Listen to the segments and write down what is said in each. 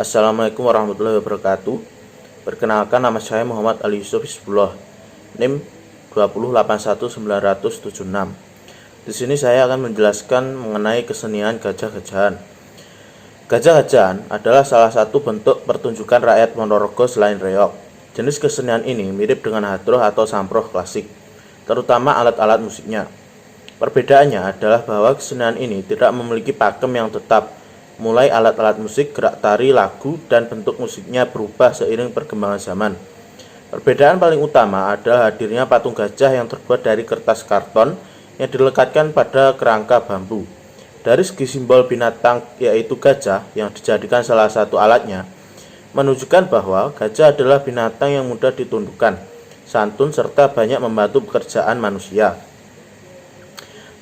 Assalamualaikum warahmatullahi wabarakatuh. Perkenalkan, nama saya Muhammad Ali Yusuf Hizbullah, NIM 2081976. Di sini saya akan menjelaskan mengenai kesenian gajah-gajahan. Gajah-gajahan adalah salah satu bentuk pertunjukan rakyat Ponorogo selain reog. Jenis kesenian ini mirip dengan hadroh atau samproh klasik, terutama alat-alat musiknya. Perbedaannya adalah bahwa kesenian ini tidak memiliki pakem yang tetap, mulai alat-alat musik, gerak tari, lagu, dan bentuk musiknya berubah seiring perkembangan zaman. Perbedaan paling utama adalah hadirnya patung gajah yang terbuat dari kertas karton yang dilekatkan pada kerangka bambu. Dari segi simbol binatang, yaitu gajah, yang dijadikan salah satu alatnya, menunjukkan bahwa gajah adalah binatang yang mudah ditundukkan, santun, serta banyak membantu pekerjaan manusia.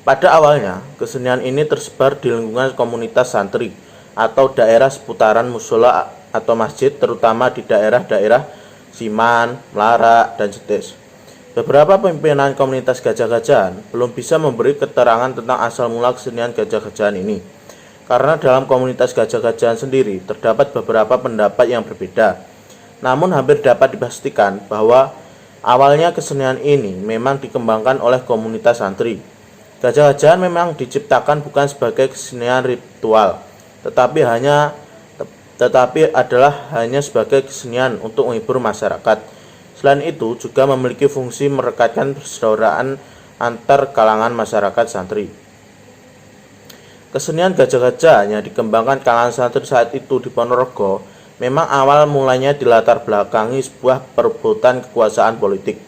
Pada awalnya, kesenian ini tersebar di lingkungan komunitas santri atau daerah seputaran musola atau masjid, terutama di daerah-daerah Siman, Melara, dan Jetis. Beberapa pimpinan komunitas gajah-gajahan belum bisa memberi keterangan tentang asal mula kesenian gajah-gajahan ini, karena dalam komunitas gajah-gajahan sendiri terdapat beberapa pendapat yang berbeda. Namun hampir dapat dipastikan bahwa awalnya kesenian ini memang dikembangkan oleh komunitas santri. Gajah-gajahan memang diciptakan bukan sebagai kesenian ritual, tetapi adalah hanya sebagai kesenian untuk menghibur masyarakat. Selain itu, juga memiliki fungsi merekatkan persaudaraan antar kalangan masyarakat santri. Kesenian gajah-gajahan yang dikembangkan kalangan santri saat itu di Ponorogo memang awal mulanya dilatar belakangi sebuah perebutan kekuasaan politik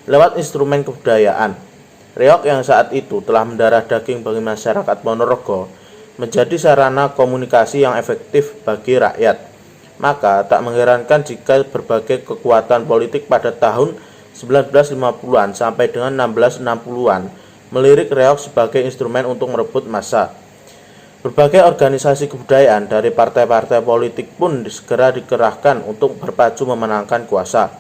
lewat instrumen kebudayaan. Reog yang saat itu telah mendarah daging bagi masyarakat Ponorogo menjadi sarana komunikasi yang efektif bagi rakyat. Maka tak mengherankan jika berbagai kekuatan politik pada tahun 1950-an sampai dengan 1660-an melirik reog sebagai instrumen untuk merebut massa. Berbagai organisasi kebudayaan dari partai-partai politik pun segera dikerahkan untuk berpacu memenangkan kuasa.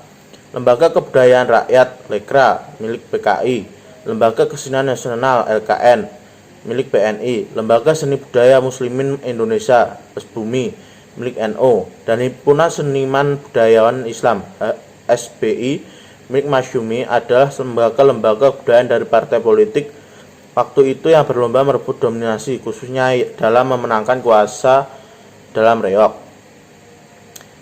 Lembaga Kebudayaan Rakyat Lekra milik PKI, Lembaga Kesenian Nasional LKN milik PNI, Lembaga Seni Budaya Muslimin Indonesia (SBUMI) milik NU, dan Himpunan Seniman Budayawan Islam SBI milik Masyumi adalah lembaga-lembaga kebudayaan dari partai politik waktu itu yang berlomba merebut dominasi, khususnya dalam memenangkan kuasa dalam reog.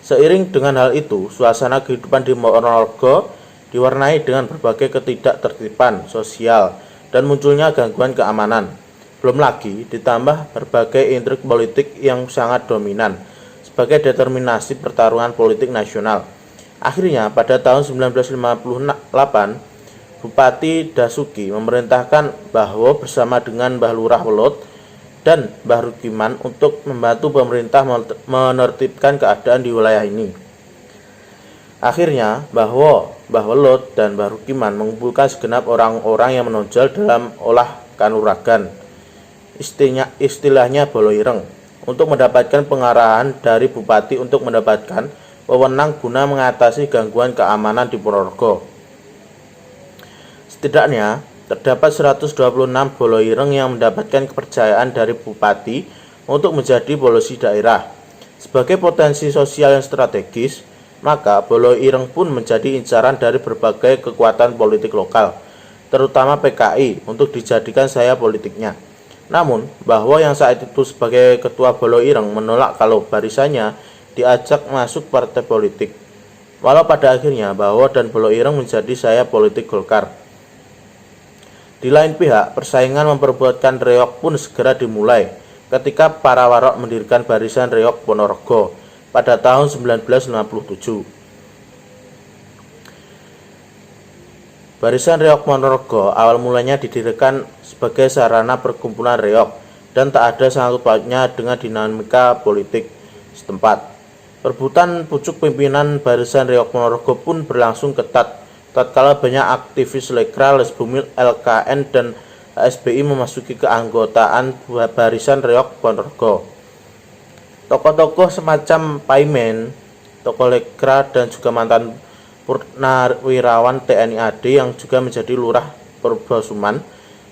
Seiring dengan hal itu, suasana kehidupan di Ponorogo diwarnai dengan berbagai ketidaktertiban sosial dan munculnya gangguan keamanan. Belum lagi ditambah berbagai intrik politik yang sangat dominan sebagai determinasi pertarungan politik nasional. Akhirnya pada tahun 1958, Bupati Dasuki memerintahkan Bahwo bersama dengan Mbah Lurah Welut dan Mbah Rukiman untuk membantu pemerintah menertibkan keadaan di wilayah ini. Akhirnya Mbah Welut dan Mbah Rukiman mengumpulkan segenap orang-orang yang menonjol dalam olah kanuragan, istilahnya bolo ireng, untuk mendapatkan pengarahan dari bupati untuk mendapatkan wewenang guna mengatasi gangguan keamanan di Ponorogo. Setidaknya terdapat 126 bolo ireng yang mendapatkan kepercayaan dari bupati untuk menjadi bolosi daerah. Sebagai potensi sosial yang strategis, maka bolo ireng pun menjadi incaran dari berbagai kekuatan politik lokal, terutama PKI, untuk dijadikan saya politiknya. Namun, Bahwo yang saat itu sebagai ketua bolo ireng menolak kalau barisannya diajak masuk partai politik. Walau pada akhirnya Bahwo dan bolo ireng menjadi saya politik Golkar. Di lain pihak, persaingan memperebutkan reog pun segera dimulai ketika para warok mendirikan barisan reog Ponorogo pada tahun 1957. Barisan reog Ponorogo awal mulanya didirikan sebagai sarana perkumpulan reog dan tak ada sangkut pautnya dengan dinamika politik setempat. Perebutan pucuk pimpinan barisan reog Ponorogo pun berlangsung ketat tatkala banyak aktivis Lekra, SBUMI, LKN, dan SBI memasuki keanggotaan barisan reog Ponorogo. Tokoh-tokoh semacam Paimen, tokoh Lekra, dan juga mantan Purnawirawan TNI AD yang juga menjadi lurah Purbosuman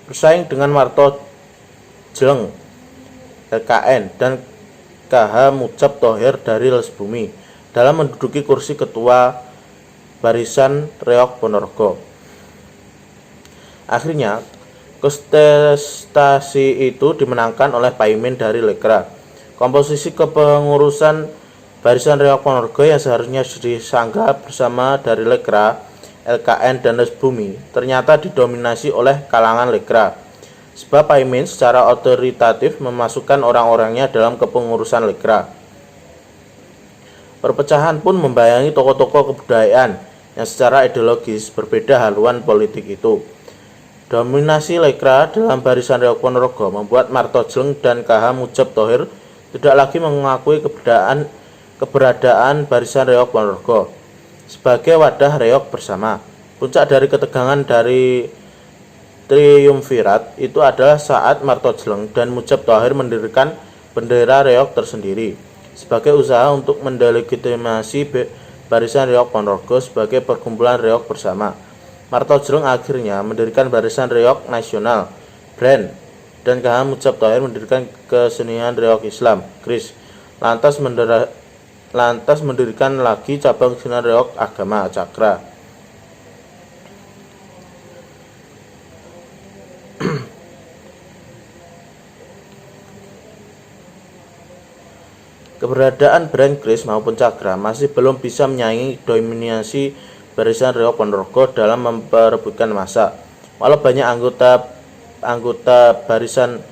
bersaing dengan Marto Jeleng LKN dan KH Mucap Thohir dari Les Bumi dalam menduduki kursi ketua Barisan Reog Ponorogo. Akhirnya, kontestasi itu dimenangkan oleh Paimin dari Lekra. Komposisi kepengurusan Barisan Reog Ponorogo yang seharusnya disanggah bersama dari Lekra, LKN, dan Les Bumi ternyata didominasi oleh kalangan Lekra. Sebab Paimin secara otoritatif memasukkan orang-orangnya dalam kepengurusan Lekra. Perpecahan pun membayangi tokoh-tokoh kebudayaan yang secara ideologis berbeda haluan politik itu. Dominasi Lekra dalam Barisan Reog Ponorogo membuat Martojleng dan KH Mucap Thohir tidak lagi mengakui keberadaan Barisan Reog Ponorogo sebagai wadah reog bersama. Puncak dari ketegangan dari triumvirat itu adalah saat Martojleng dan Mucap Thohir mendirikan bendera reog tersendiri sebagai usaha untuk mendelegitimasi Barisan Reog Ponorogo sebagai perkumpulan reog bersama. Martojleng akhirnya mendirikan Barisan Reog Nasional BRAN dan KH Mucap Thohir mendirikan Kesenian Reog Islam KRIS. Lantas mendirikan lagi cabang Kesenian Reog Agama Cakra. Keberadaan BRAN, KRIS maupun Cakra masih belum bisa menyaingi dominasi Barisan Reog Ponorogo dalam memperebutkan massa. Walau banyak anggota Barisan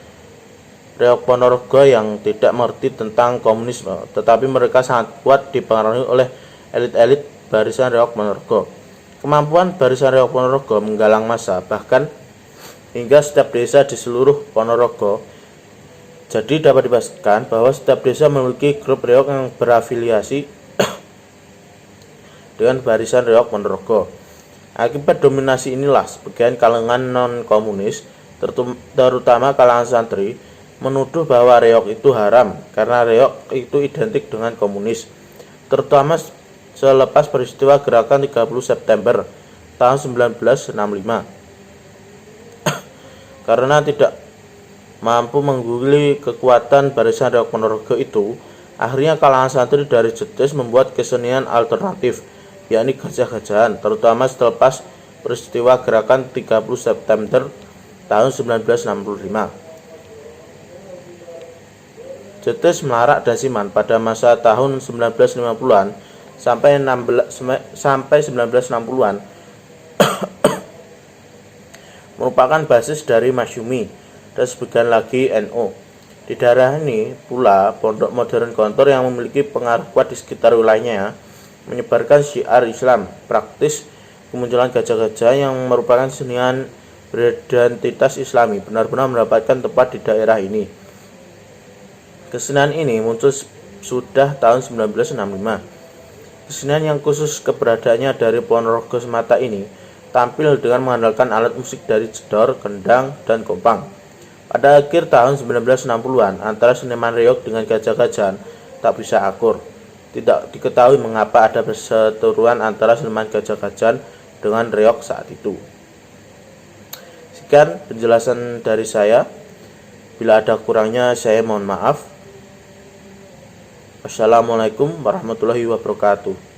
Reog Ponorogo yang tidak mengerti tentang komunisme, tetapi mereka sangat kuat dipengaruhi oleh elit-elit Barisan Reog Ponorogo. Kemampuan Barisan Reog Ponorogo menggalang massa bahkan hingga setiap desa di seluruh Ponorogo. Jadi dapat dipastikan bahwa setiap desa memiliki grup reog yang berafiliasi dengan Barisan Reog Ponorogo. Akibat dominasi inilah sebagian kalangan non-komunis, terutama kalangan santri, menuduh bahwa reog itu haram karena reog itu identik dengan komunis, terutama selepas peristiwa gerakan 30 September tahun 1965. Karena tidak mampu mengguli kekuatan Barisan Reog Ponorogo itu, akhirnya kalangan santri dari Jetis membuat kesenian alternatif, yakni gajah-gajahan, terutama selepas peristiwa gerakan 30 September tahun 1965. Jetis, Melarak, dan Siman pada masa tahun 1950-an sampai 1960-an merupakan basis dari Masyumi dan sebagian lagi NU. Di daerah ini pula pondok modern Gontor yang memiliki pengaruh kuat di sekitar wilayahnya menyebarkan syiar Islam praktis. Kemunculan gajah-gajah yang merupakan kesenian beridentitas Islami benar-benar mendapatkan tempat di daerah ini. Kesenian ini muncul sudah tahun 1965. Kesenian yang khusus keberadaannya dari Ponorogo semata ini tampil dengan mengandalkan alat musik dari jedor, kendang, dan kopang. Pada akhir tahun 1960-an, antara seniman reog dengan gajah-gajahan tak bisa akur. Tidak diketahui mengapa ada perseteruan antara seniman gajah-gajahan dengan reog saat itu. Sekian penjelasan dari saya. Bila ada kurangnya, saya mohon maaf. Wassalamualaikum warahmatullahi wabarakatuh.